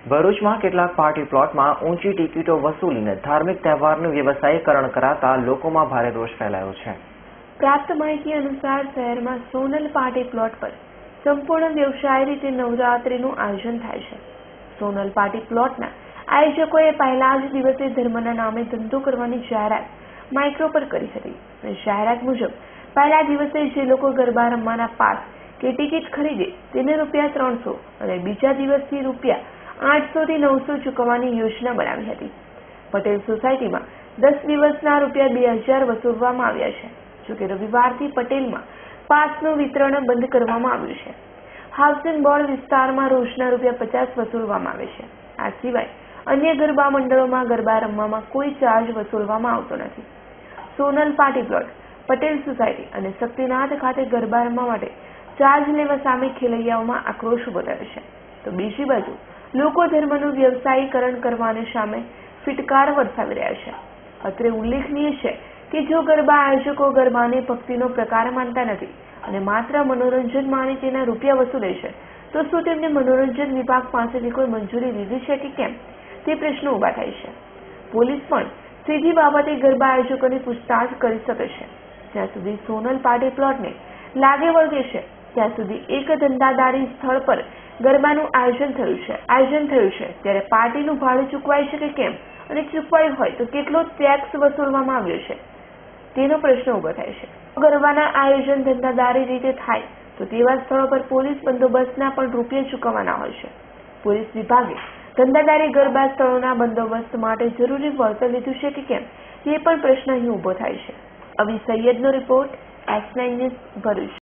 ભરૂચમાં કેટલાક પાર્ટી પ્લોટમાં ઊંચી ટિકિટો વસૂલીને ધાર્મિક તહેવારનું વ્યવસાયીકરણ કરાતા લોકોમાં ભારે રોષ ફેલાયો છે। પ્રાપ્ત માહિતી અનુસાર શહેરમાં સોનલ પાર્ટી પ્લોટ પર સંપૂર્ણ વ્યવસાય રીતે નવરાત્રીનું આયોજન થાય છે। સોનલ પાર્ટી પ્લોટના આયોજકોએ પહેલા જ દિવસે ધર્મના નામે ધંધો કરવાની જાહેરાત માઇક્રો પર કરી હતી અને જાહેરાત મુજબ પહેલા દિવસે જે લોકો ગરબા રમવાના પાસ કે ટિકિટ ખરીદે તેને ₹300 અને બીજા દિવસથી ₹800 થી ₹900 ચૂકવવાની યોજના બનાવી હતી। પટેલ સોસાયટીમાં 10 દિવસના ₹2000 વસૂલવામાં આવ્યા છે। જોકે રવિવારથી પટેલમાં પાસનું વિતરણ બંધ કરવામાં આવ્યું છે। હાઉસિંગ બોર્ડ વિસ્તારમાં રોજના ₹50 વસૂલવામાં આવે છે। આ સિવાય અન્ય ગરબા મંડળોમાં ગરબા રમવામાં કોઈ ચાર્જ વસૂલવામાં આવતો નથી। Sonal party plot, Patel society અને શક્તિનાથ ખાતે ગરબા રમવા માટે ચાર્જ લેવા સામે ખેલૈયાઓમાં આક્રોશ ઉભો થયો છે, તો બીજી બાજુ લોકો ધર્મનું વ્યવસાયીકરણ કરવાની સામે ફિટકાર વરસાવી રહ્યા છે। અત્રે ઉલ્લેખનીય છે કે જો ગરબા આયોજકો ગરબાને ભક્તિનો પ્રકાર માનતા નથી અને માત્ર મનોરંજન માની તેના રૂપિયા વસૂલે છે, તો શું તેમને મનોરંજન વિભાગ પાસેથી કોઈ મંજૂરી લીધી છે કે કેમ તે પ્રશ્નો ઉભા થાય છે। પોલીસ પણ સીધી બાબતે ગરબા આયોજકોની પૂછતાછ કરી શકે છે। જ્યાં સુધી સોનલ પાર્ટી પ્લોટને લાગે વળગે છે ત્યાં સુધી એક ધંધાદારી સ્થળ પર ગરબાનું આયોજન થયું છે ત્યારે પાર્ટીનું ભાડું ચૂકવાય છે કે કેમ અને ચૂકવાયું હોય તો કેટલો ટેક્સ વસૂલવામાં આવ્યો છે તેનો પ્રશ્ન ઉભો થાય છે। ગરબાના આયોજન ધંધાદારી રીતે થાય તો તેવા સ્થળો પર પોલીસ બંદોબસ્તના પણ રૂપિયા ચૂકવવાના હોય છે। પોલીસ વિભાગે ધંધાદારી ગરબા સ્થળોના બંદોબસ્ત માટે જરૂરી વળતર લીધું છે કે કેમ તે પણ પ્રશ્ન અહીં ઉભો થાય છે। અવી સૈયદનો રિપોર્ટ, S9 ન્યૂઝ, ભરૂચ।